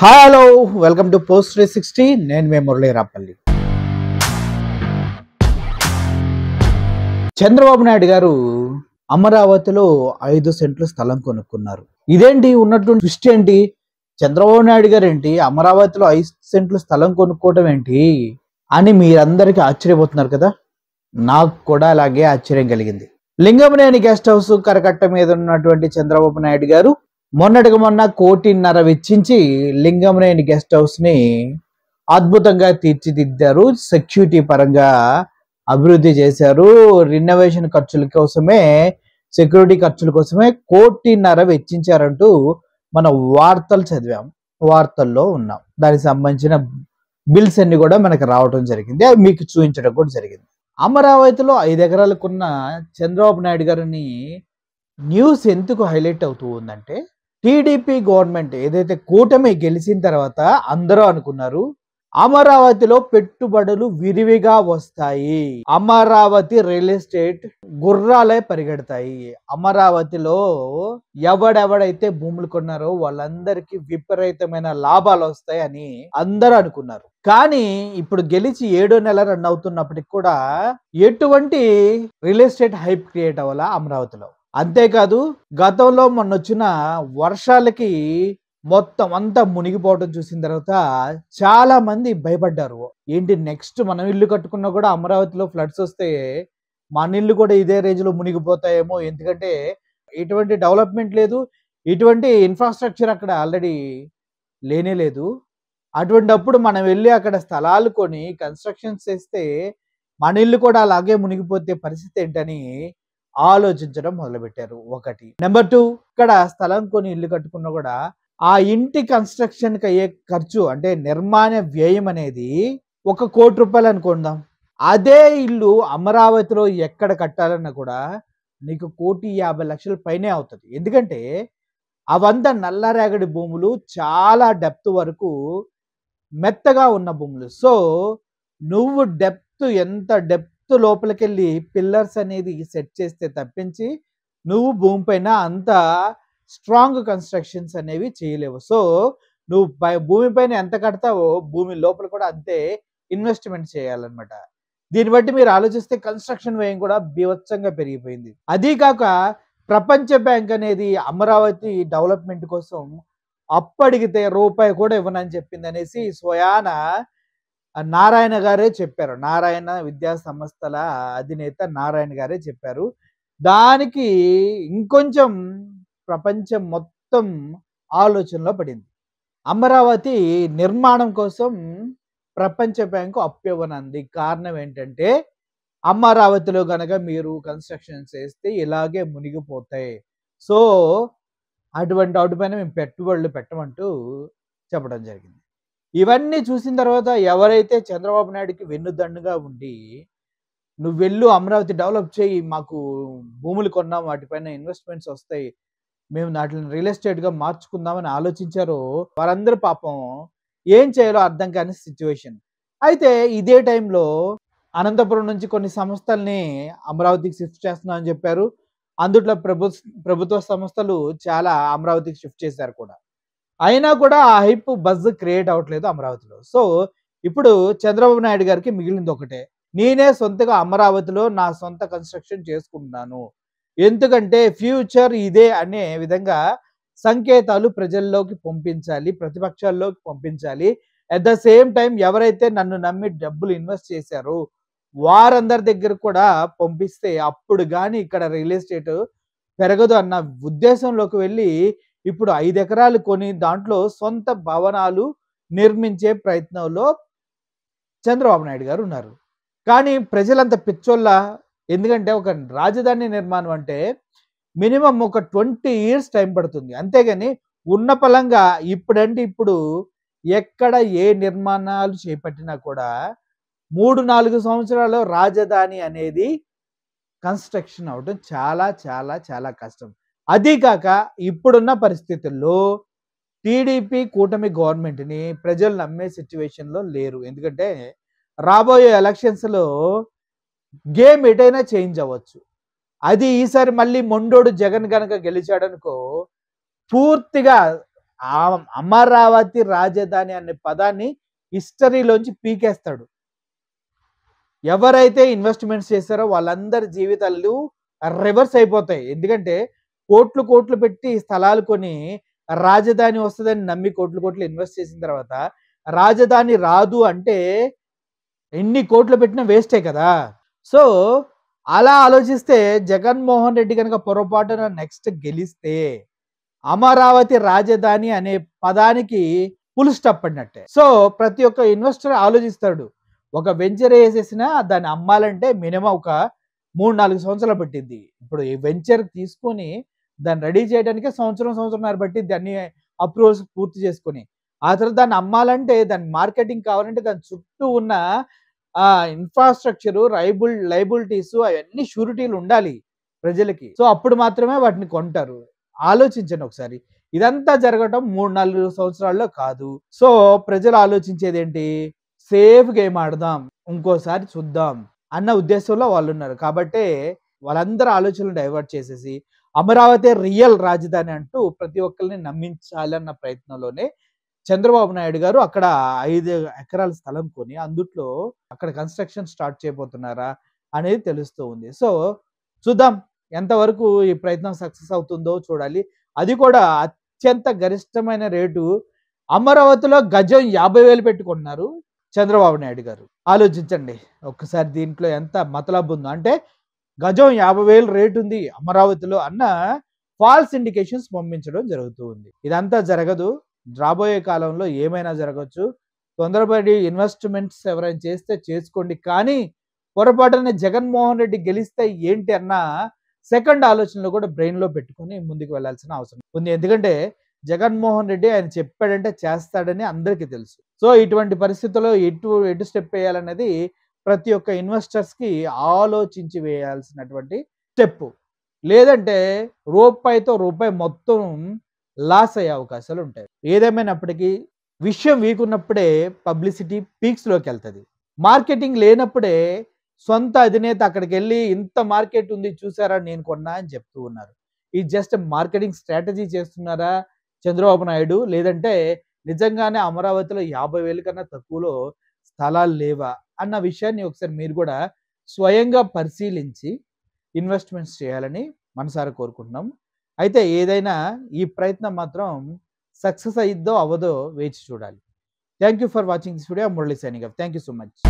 Hello, welcome to post 360. నేను మీ మురళీ రాపల్లి. చంద్రబాబు నాయుడు గారు అమరావతిలో 5 సెంట్లు స్థలం కొనుక్కున్నారు. ఇదేంటి ఉన్నటువంటి ట్విస్ట్ ఏంటి? చంద్రబాబు నాయుడు గారు ఏంటి అమరావతిలో 5 సెంట్లు స్థలం కొనుక్కోవటం ఏంటి అని మీరందరికీ ఆశ్చర్యపోతున్నారు కదా. నాకు కూడా అలాగే ఆశ్చర్యం కలిగింది. లింగంనేని గెస్ట్ హౌస్ కరకట్ట మీద ఉన్నటువంటి చంద్రబాబు నాయుడు గారు మొన్నటికి మొన్న 1.5 కోటి వెచ్చించి లింగంనేని గెస్ట్ హౌస్ ని అద్భుతంగా తీర్చిదిద్దారు. సెక్యూరిటీ పరంగా అభివృద్ధి చేశారు. రినోవేషన్ ఖర్చుల కోసమే, సెక్యూరిటీ ఖర్చుల కోసమే 1.5 కోటి వెచ్చించారంటూ మన వార్తలు చదివాం, వార్తల్లో ఉన్నాం. దానికి సంబంధించిన బిల్స్ అన్ని కూడా మనకు రావడం జరిగింది. అవి మీకు చూపించడం కూడా జరిగింది. అమరావతిలో 5 ఎకరాలకున్న చంద్రబాబు నాయుడు గారిని న్యూస్ ఎందుకు హైలైట్ అవుతూ ఉందంటే, టీడీపీ గవర్నమెంట్ ఏదైతే కూటమి గెలిచిన తర్వాత అందరూ అనుకున్నారు అమరావతిలో పెట్టుబడులు విరివిగా వస్తాయి, అమరావతి రియల్ ఎస్టేట్ గుర్రాలే పరిగెడతాయి, అమరావతిలో ఎవడెవడైతే భూములు కొన్నారో వాళ్ళందరికీ విపరీతమైన లాభాలు వస్తాయి అని అందరూ అనుకున్నారు. కానీ ఇప్పుడు గెలిచి 7వ నెల రన్ అవుతున్నప్పటికి కూడా ఎటువంటి రియల్ ఎస్టేట్ హైప్ క్రియేట్ అవ్వాలా అమరావతిలో. అంతేకాదు, గతంలో మొన్న వచ్చిన వర్షాలకి మొత్తం అంతా మునిగిపోవడం చూసిన తర్వాత చాలా మంది భయపడ్డారు. ఏంటి నెక్స్ట్ మనం ఇల్లు కట్టుకున్నా కూడా అమరావతిలో ఫ్లడ్స్ వస్తే మన ఇల్లు కూడా ఇదే రేంజ్ లో మునిగిపోతాయేమో, ఎందుకంటే ఎటువంటి డెవలప్మెంట్ లేదు, ఎటువంటి ఇన్ఫ్రాస్ట్రక్చర్ అక్కడ ఆల్రెడీ లేనే లేదు. అటువంటిప్పుడు మనం వెళ్ళి అక్కడ స్థలాలు కొని కన్స్ట్రక్షన్స్ చేస్తే మన ఇల్లు కూడా అలాగే మునిగిపోతే పరిస్థితి ఏంటని ఆలోచించడం మొదలుపెట్టారు. ఒకటి. నెంబర్ 2, ఇక్కడ స్థలం కొని ఇల్లు కట్టుకున్నా కూడా ఆ ఇంటి కన్స్ట్రక్షన్ కి అయ్యే ఖర్చు అంటే నిర్మాణ వ్యయం అనేది 1 కోటి రూపాయలు అనుకుందాం. అదే ఇల్లు అమరావతిలో ఎక్కడ కట్టాలన్నా కూడా నీకు 1,50,00,000 పైనే అవుతుంది. ఎందుకంటే అవంతా నల్లరేగడి భూములు, చాలా డెప్త్ వరకు మెత్తగా ఉన్న భూములు. సో నువ్వు ఎంత డెప్త్ లోపలికెళ్ళి పిల్లర్స్ అనేది సెట్ చేస్తే తప్పించి నువ్వు భూమి పైన అంత స్ట్రాంగ్ కన్స్ట్రక్షన్స్ అనేవి చేయలేవు. సో నువ్వు భూమి పైన ఎంత కడతావో భూమి లోపల కూడా అంతే ఇన్వెస్ట్మెంట్ చేయాలన్నమాట. దీన్ని బట్టి మీరు ఆలోచిస్తే కన్స్ట్రక్షన్ వ్యయం కూడా బీభత్సంగా పెరిగిపోయింది. అదీ కాక ప్రపంచ బ్యాంక్ అనేది అమరావతి డెవలప్మెంట్ కోసం అప్పడిగితే రూపాయి కూడా ఇవ్వనని చెప్పింది అనేసి స్వయాన నారాయణ గారే చెప్పారు. నారాయణ విద్యా సంస్థల అధినేత నారాయణ గారే చెప్పారు. దానికి ఇంకొంచెం ప్రపంచం మొత్తం ఆలోచనలో పడింది. అమరావతి నిర్మాణం కోసం ప్రపంచ బ్యాంకు అప్పు ఇవ్వనంది. కారణం ఏంటంటే అమరావతిలో గనక మీరు కన్స్ట్రక్షన్ చేస్తే ఇలాగే మునిగిపోతాయి. సో అటువంటి వాటిపైన మేము పెట్టుబడులు పెట్టమంటూ చెప్పడం జరిగింది. ఇవన్నీ చూసిన తర్వాత ఎవరైతే చంద్రబాబు నాయుడుకి వెన్నుదన్నుగా ఉండి నువ్వు వెళ్ళు అమరావతి డెవలప్ చేయి, మాకు భూములు కొన్నాం, వాటిపైన ఇన్వెస్ట్మెంట్స్ వస్తాయి, మేము వాటిని రియల్ ఎస్టేట్గా మార్చుకుందామని ఆలోచించారో వారందరూ పాపం ఏం చేయాలో అర్థం కాని సిచ్యువేషన్. అయితే ఇదే టైంలో అనంతపురం నుంచి కొన్ని సంస్థల్ని అమరావతికి షిఫ్ట్ చేస్తున్నామని చెప్పారు. అందుట్లో ప్రభుత్వ సంస్థలు చాలా అమరావతికి షిఫ్ట్ చేశారు కూడా. అయినా కూడా ఆ హైప్ బజ్ క్రియేట్ అవ్వట్లేదు అమరావతిలో. సో ఇప్పుడు చంద్రబాబు నాయుడు గారికి మిగిలింది ఒకటే, నేనే సొంతగా అమరావతిలో నా సొంత కన్స్ట్రక్షన్ చేసుకుంటున్నాను, ఎందుకంటే ఫ్యూచర్ ఇదే అనే విధంగా సంకేతాలు ప్రజల్లోకి పంపించాలి, ప్రతిపక్షాల్లోకి పంపించాలి. అట్ ద సేమ్ టైం ఎవరైతే నన్ను నమ్మి డబ్బులు ఇన్వెస్ట్ చేశారో వారందరి దగ్గర కూడా పంపిస్తే అప్పుడు కానీ ఇక్కడ రియల్ ఎస్టేట్ పెరగదు అన్న ఉద్దేశంలోకి వెళ్ళి ఇప్పుడు 5 ఎకరాలు కొని దాంట్లో సొంత భవనాలు నిర్మించే ప్రయత్నంలో చంద్రబాబు నాయుడు గారు ఉన్నారు. కానీ ప్రజలంత పిచ్చోళ్ళ, ఎందుకంటే ఒక రాజధాని నిర్మాణం అంటే మినిమం ఒక 20 ఇయర్స్ టైం పడుతుంది. అంతేగాని ఉన్న పలంగా ఇప్పుడంటే ఇప్పుడు ఎక్కడ ఏ నిర్మాణాలు చేపట్టినా కూడా 3-4 సంవత్సరాల్లో రాజధాని అనేది కన్స్ట్రక్షన్ అవడం చాలా చాలా చాలా కష్టం. అదీ కాక ఇప్పుడున్న పరిస్థితుల్లో టీడీపీ కూటమి గవర్నమెంట్ని ప్రజలు నమ్మే సిచ్యువేషన్లో లేరు. ఎందుకంటే రాబోయే ఎలక్షన్స్లో గేమ్ ఎటైనా చేంజ్ అవ్వచ్చు. అది ఈసారి మళ్ళీ మొండోడు జగన్ గనక గెలిచాడనుకో పూర్తిగా ఆ అమరావతి రాజధాని అనే పదాన్ని హిస్టరీలోంచి పీకేస్తాడు. ఎవరైతే ఇన్వెస్ట్‌మెంట్స్ చేశారో వాళ్ళందరి జీవితాలు రివర్స్ అయిపోతాయి. ఎందుకంటే కోట్లు, కోట్లు పెట్టి స్థలాలు కొని రాజధాని వస్తదని నమ్మి కోట్లు, కోట్లు ఇన్వెస్ట్ చేసిన తర్వాత రాజధాని రాదు అంటే ఎన్ని కోట్లు పెట్టినా వేస్టే కదా! సో, అలా ఆలోచిస్తే జగన్మోహన్ రెడ్డి గనక పొరపాటున నెక్స్ట్ గెలిస్తే అమరావతి రాజధాని అనే పదానికి ఫుల్ స్టాప్ పడినట్టే. సో, ప్రతి ఒక్క ఇన్వెస్టర్ ఆలోచిస్తాడు. ఒక వెంచర్ ఏసేసినా దాన్ని అమ్మాలంటే మినిమమ్ ఒక 3, 4 సంవత్సరాలు పట్టిద్ది. ఇప్పుడు ఈ వెంచర్ తీసుకొని దాన్ని రెడీ చేయడానికే సంవత్సరం, సంవత్సరంన్నర పట్టిద్ది అన్ని అప్రూవల్స్ పూర్తి చేసుకొని. ఆ తర్వాత దాన్ని అమ్మాలంటే దాని మార్కెటింగ్ కావాలంటే దాని చుట్టూ ఉన్న ఇన్‌ఫ్రాస్ట్రక్చరు, లయబిలిటీస్ అయన్నీ షూరిటీలు ఉండాలి ప్రజలకి. సో, అప్పుడు మాత్రమే వాటిని కొంటారు. ఆలోచించండి ఒకసారి. ఇదంతా జరగటం 3, 4 సంవత్సరాల్లో కాదు. సో, ప్రజలు ఆలోచించేదేంటి? సేఫ్ గేమ్ ఆడదాం. ఇంకోసారి చూద్దాం అన్న ఉద్దేశంలో వాళ్ళున్నారు. కాబట్టే వాళ్ళందరి ఆలోచనలు డైవర్ట్ చేసేసి అమరావతి రియల్ రాజధాని అంటూ ప్రతి ఒక్కళ్ళని నమ్మించాలన్న ప్రయత్నంలోనే చంద్రబాబు నాయుడు గారు అక్కడ 5 ఎకరాల స్థలం కొని అందుట్లో అక్కడ కన్‌స్ట్రక్షన్ స్టార్ట్ చేయబోతున్నారా అనేది తెలుస్తూ ఉంది. సో, చూద్దాం ఎంతవరకు ఈ ప్రయత్నం సక్సెస్ అవుతుందో చూడాలి. అది కూడా అత్యంత గరిష్టమైన రేటు అమరావతిలో గజం 50,000 పెట్టి కొన్నారు చంద్రబాబు నాయుడు గారు. ఆలోచించండి. ఒక్కసారి దీంట్లో ఎంత మతలబుందో. అంటే గజం 50,000 రేట్ ఉంది అమరావతిలో అన్న ఫాల్స్ ఇండికేషన్స్ పంపించడం జరుగుతూ ఉంది. ఇదంతా జరగదు. రాబోయే కాలంలో ఏమైనా జరగొచ్చు. తొందరపడి ఇన్వెస్ట్‌మెంట్స్ ఎవరైనా చేస్తే చేసుకోండి. కానీ పొరపాటున జగన్మోహన్ రెడ్డి గెలిస్తే ఏంటి అన్న సెకండ్ ఆలోచనలు కూడా బ్రెయిన్‌లో పెట్టుకొని ముందుకు వెళ్ళాల్సిన అవసరం ఉంది. ఎందుకంటే జగన్మోహన్ రెడ్డి ఆయన చెప్పాడంటే చేస్తాడని అందరికీ తెలుసు. సో, ఇటువంటి పరిస్థితుల్లో ఎటు స్టెప్ వేయాలన్నది ప్రతి ఒక్క ఇన్వెస్టర్స్‌కి ఆలోచించి వేయాల్సినటువంటి స్టెప్పు. లేదంటే రూపాయితో రూపాయి మొత్తం లాస్ అయ్యే అవకాశాలుంటాయి. ఏదేమైనప్పటికీ విషయం వీకున్నప్పుడే పబ్లిసిటీ పీక్స్‌లోకెళ్తది. మార్కెటింగ్ లేనప్పుడే సొంత అధినేత అక్కడికెళ్ళి ఇంత మార్కెట్ ఉంది చూసారా నేను కొన్నా అని చెప్తూ ఉన్నారు. ఇది జస్ట్ మార్కెటింగ్ స్ట్రాటజీ చేస్తున్నారా చంద్రబాబు నాయుడు? లేదంటే నిజంగానే అమరావతిలో 50,000 కన్నా తక్కువలో స్థలాలు లేవా? అన్న విషయాన్ని ఒకసారి మీరు కూడా స్వయంగా పరిశీలించి ఇన్వెస్ట్‌మెంట్స్ చేయాలని మనసారా కోరుకుంటున్నాం. అయితే ఏదైనా ఈ ప్రయత్నం మాత్రం సక్సెస్ అయ్యిద్దో అవ్వదో వేచి చూడాలి. Thank you for watching this video. Murali signing off. Thank you so much.